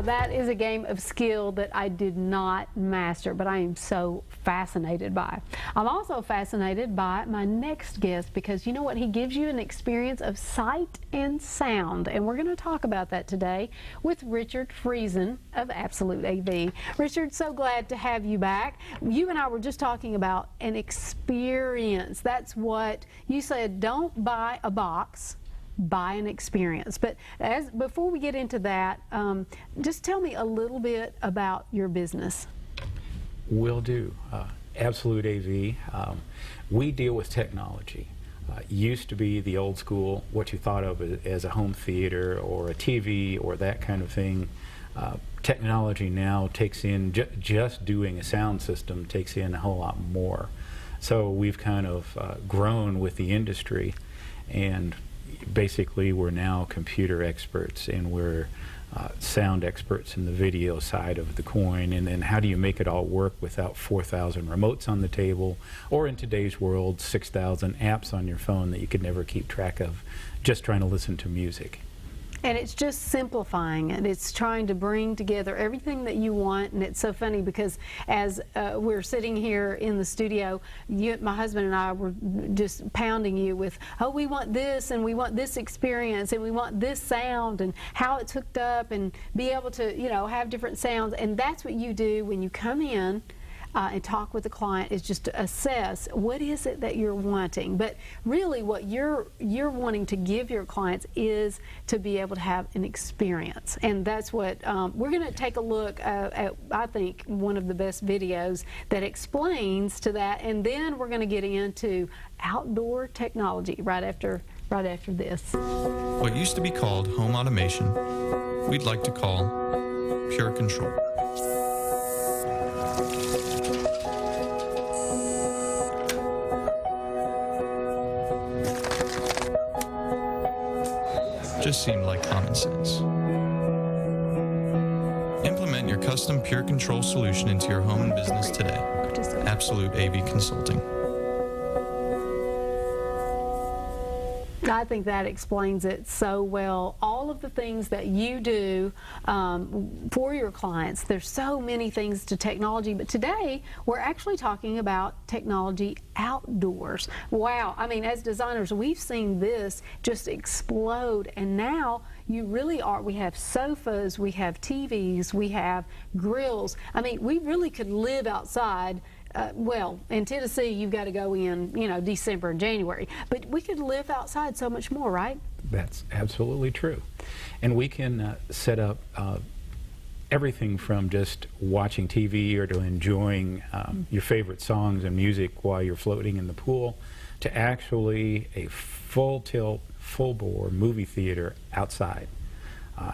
that is a game of skill that I did not master, but I am so fascinated by. I'm also fascinated by my next guest because you know what? He gives you an experience of sight and sound, and we're going to talk about that today with Richard Friesen of Absolute AV. Richard, so glad to have you back. You and I were just talking about an experience. That's what you said. Don't buy a box, buy an experience. But before we get into that, just tell me a little bit about your business. Will do. Absolute AV. We deal with technology. Used to be the old school, what you thought of as a home theater or a TV or that kind of thing. Technology now takes in, just doing a sound system takes in a whole lot more. So we've kind of grown with the industry, and basically we're now computer experts, and we're sound experts in the video side of the coin. And then how do you make it all work without 4,000 remotes on the table, or in today's world 6,000 apps on your phone that you could never keep track of just trying to listen to music. And it's just simplifying it. It's trying to bring together everything that you want. And it's so funny because as we're sitting here in the studio, my husband and I were just pounding you with, oh, we want this, and we want this experience, and we want this sound, and how it's hooked up, and be able to, you know, have different sounds. And that's what you do when you come in and talk with the client, is just to assess what is it that you're wanting. But really what you're wanting to give your clients is to be able to have an experience. And that's what we're going to take a look at, I think, one of the best videos that explains to that. And then we're going to get into outdoor technology right after this. What used to be called home automation, we'd like to call pure control. Just seemed like common sense. Implement your custom Pure Control solution into your home and business today. Absolute AV Consulting. I think that explains it so well. All of the things that you do for your clients, there's so many things to technology, but today we're actually talking about technology outdoors. Wow, I mean, as designers, we've seen this just explode, and now you really are. We have sofas, we have TVs, we have grills. I mean, we really could live outside. Well, in Tennessee, you've got to go in, you know, December and January. But we could live outside so much more, right? That's absolutely true. And we can set up everything from just watching TV or to enjoying your favorite songs and music while you're floating in the pool, to actually a full tilt, full bore movie theater outside.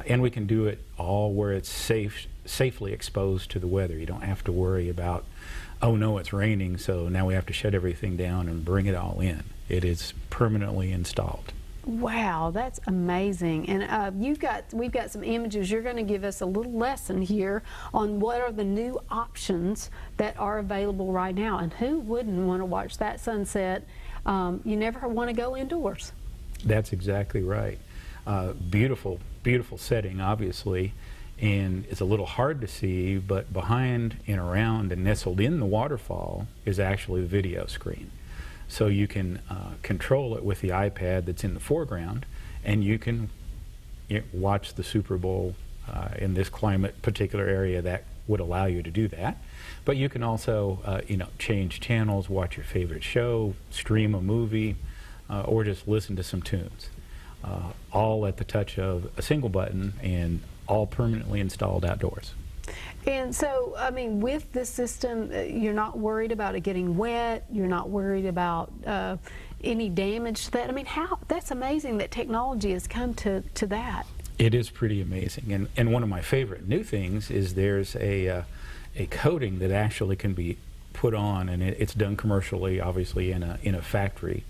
And we can do it all where it's safely exposed to the weather. You don't have to worry about, oh no, it's raining, so now we have to shut everything down and bring it all in. It is permanently installed. Wow, that's amazing. And we've got some images. You're going to give us a little lesson here on what are the new options that are available right now. And who wouldn't want to watch that sunset? You never want to go indoors. That's exactly right. Beautiful, beautiful setting, obviously. And it's a little hard to see, but behind and around and nestled in the waterfall is actually the video screen. So you can control it with the iPad that's in the foreground, and you can watch the Super Bowl in this climate particular area that would allow you to do that. But you can also you know, change channels, watch your favorite show, stream a movie, or just listen to some tunes. All at the touch of a single button, and all permanently installed outdoors. And so, I mean, with this system, you're not worried about it getting wet, you're not worried about any damage to that. I mean, that's amazing that technology has come to that. It is pretty amazing. And one of my favorite new things is there's a coating that actually can be put on, and it's done commercially, obviously in a factory.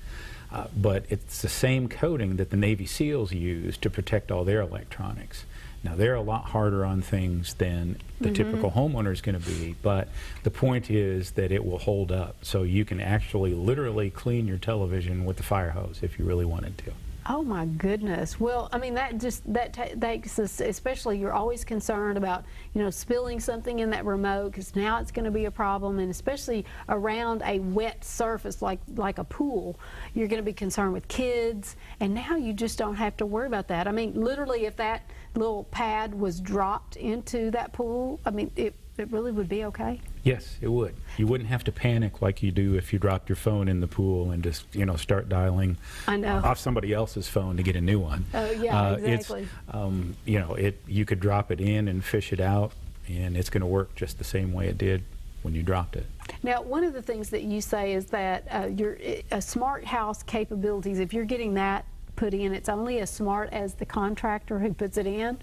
But it's the same coating that the Navy SEALs use to protect all their electronics. Now, they're a lot harder on things than the typical homeowner is going to be, but the point is that it will hold up. So you can actually literally clean your television with the fire hose if you really wanted to. Oh my goodness. Well, I mean, that takes us, especially you're always concerned about, spilling something in that remote, because now it's going to be a problem, and especially around a wet surface like a pool, you're going to be concerned with kids, and now you just don't have to worry about that. I mean, literally, if that little pad was dropped into that pool, I mean, it really would be okay? Yes, it would. You wouldn't have to panic like you do if you dropped your phone in the pool and just, start dialing off somebody else's phone to get a new one. Oh, yeah, exactly. You could drop it in and fish it out, and it's going to work just the same way it did when you dropped it. Now, one of the things that you say is that your smart house capabilities, if you're getting that put in, it's only as smart as the contractor who puts it in?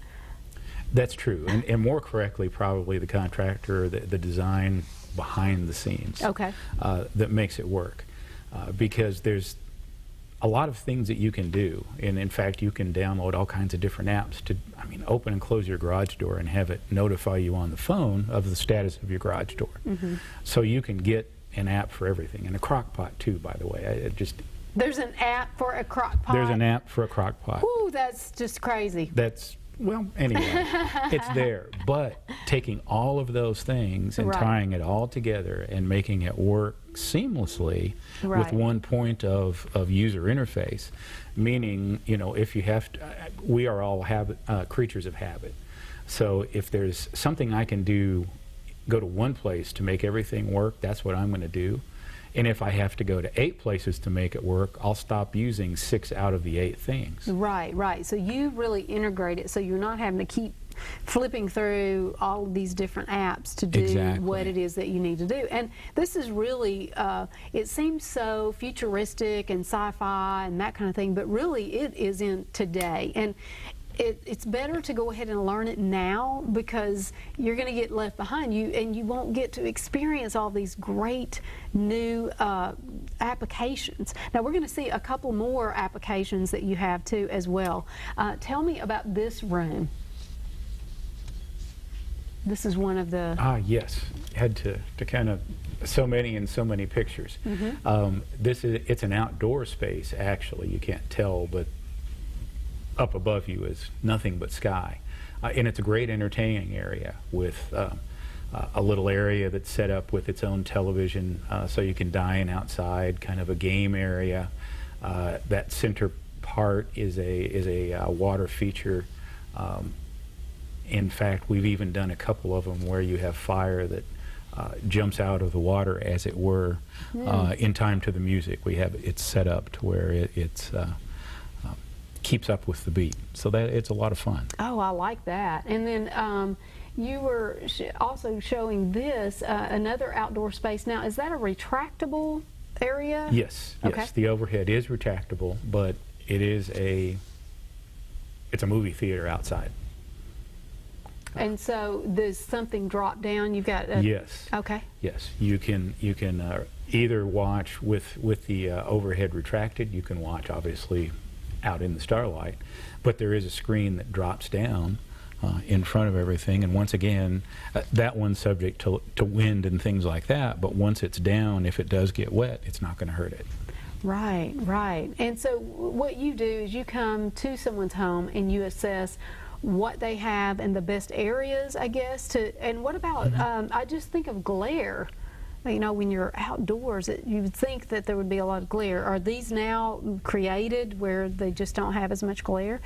That's true, and more correctly, probably the contractor, the design behind the scenes that makes it work. Because there's a lot of things that you can do, and in fact, you can download all kinds of different apps to, open and close your garage door and have it notify you on the phone of the status of your garage door. Mm-hmm. So you can get an app for everything, and a crock pot too, by the way. There's an app for a crock pot? There's an app for a crock pot. Ooh, that's just crazy. Well, anyway, it's there, but taking all of those things and tying it all together and making it work seamlessly with one point of user interface, meaning, if you have to, we are all creatures of habit. So if there's something I can do, go to one place to make everything work, that's what I'm going to do. And if I have to go to 8 places to make it work, I'll stop using 6 out of the 8 things. Right. So you really integrate it so you're not having to keep flipping through all of these different apps to do what it is that you need to do. And this is really, it seems so futuristic and sci-fi and that kind of thing, but really it is in today. And it's better to go ahead and learn it now, because you're going to get left behind, and you won't get to experience all these great new applications. Now we're going to see a couple more applications that you have too as well. Tell me about this room. This is one of the... Yes. Had to kind of so many pictures. Mm-hmm. It's an outdoor space, actually. You can't tell, but up above you is nothing but sky. And it's a great entertaining area with a little area that's set up with its own television, so you can dine outside, kind of a game area. That center part is a water feature. In fact, we've even done a couple of them where you have fire that jumps out of the water, as it were, in time to the music. It's set up to where it's keeps up with the beat, so that it's a lot of fun. Oh, I like that. And then you were also showing this another outdoor space. Now, is that a retractable area? Yes. The overhead is retractable, but it's a movie theater outside. And so does something drop down? You've got yes. Okay. Yes, you can either watch with the overhead retracted. You can watch, obviously, out in the starlight, but there is a screen that drops down in front of everything, and once again, that one's subject to wind and things like that, but once it's down, if it does get wet, it's not going to hurt it. Right. And so what you do is you come to someone's home and you assess what they have and the best areas, I guess, and what about, I just think of glare. When you're outdoors, you would think that there would be a lot of glare. Are these now created where they just don't have as much glare?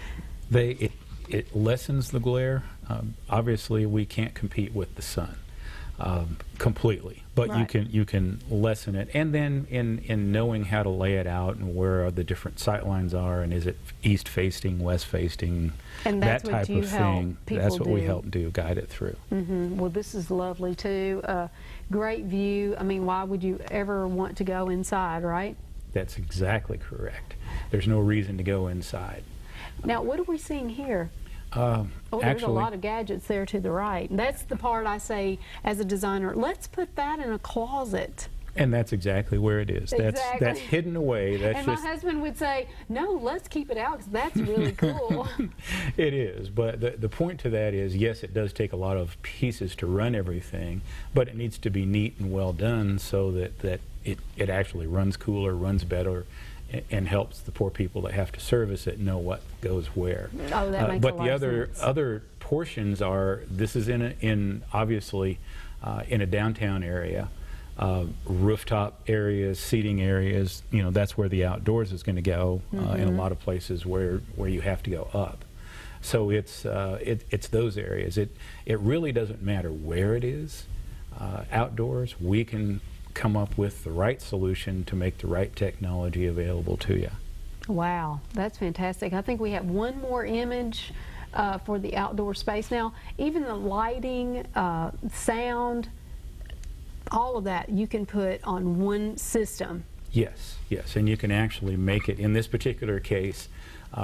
It lessens the glare. Obviously, we can't compete with the sun completely, but you can lessen it. And then in knowing how to lay it out and where the different sight lines are, and is it east facing, west facing, and that type of thing. That's what we help do, guide it through. Mm-hmm. Well, this is lovely too. Great view. Why would you ever want to go inside, right? That's exactly correct. There's no reason to go inside. Now, what are we seeing here? There's a lot of gadgets there to the right. That's the part I say as a designer, let's put that in a closet. And that's exactly where it is. Exactly. That's hidden away. And my husband would say, no, let's keep it out because that's really cool. It is, but the point to that is, yes, it does take a lot of pieces to run everything, but it needs to be neat and well done so that it actually runs cooler, runs better, and helps the poor people that have to service it know what goes where. Oh, that makes but a lot the of sense. other portions are, this is obviously in a downtown area, rooftop areas, seating areas. That's where the outdoors is going to go in a lot of places where you have to go up. So it's those areas. It really doesn't matter where it is outdoors. We can come up with the right solution to make the right technology available to you. Wow, that's fantastic. I think we have one more image for the outdoor space. Now, even the lighting, sound, all of that you can put on one system. Yes, and you can actually make it, in this particular case,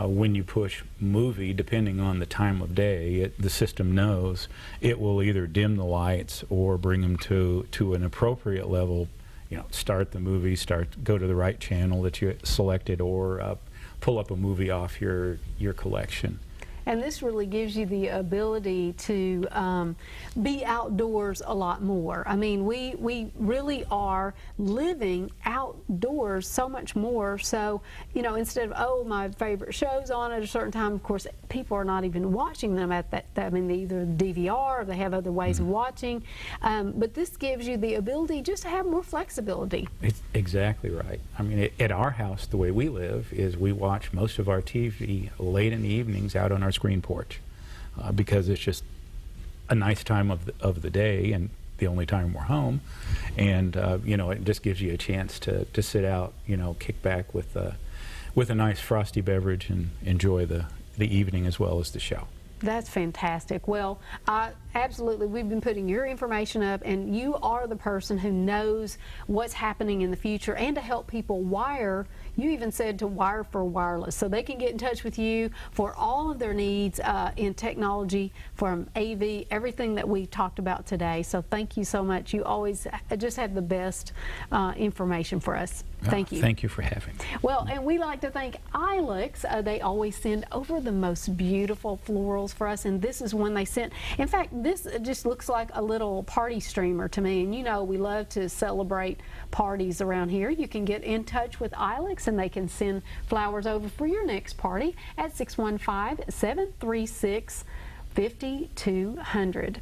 when you push movie, depending on the time of day, the system knows it will either dim the lights or bring them to an appropriate level. Start the movie, go to the right channel that you selected, or pull up a movie off your collection. And this really gives you the ability to be outdoors a lot more. I mean, we really are living outdoors so much more. So, instead of, oh, my favorite show's on at a certain time, of course, people are not even watching them at that. I mean, either DVR or they have other ways of watching. But this gives you the ability just to have more flexibility. It's exactly right. I mean, at our house, the way we live is we watch most of our TV late in the evenings out on our screen porch because it's just a nice time of the day and the only time we're home, and it just gives you a chance to sit out, kick back with a nice frosty beverage and enjoy the evening as well as the show. That's fantastic. Well, absolutely, we've been putting your information up, and you are the person who knows what's happening in the future and to help people wire. You even said to wire for wireless, so they can get in touch with you for all of their needs in technology, from AV, everything that we talked about today. So thank you so much. You always just have the best information for us. Thank you. Thank you for having me. Well, and we like to thank Ilex. They always send over the most beautiful florals for us, and this is one they sent. In fact, this just looks like a little party streamer to me, and we love to celebrate parties around here. You can get in touch with Ilex, and they can send flowers over for your next party at 615-736-5200.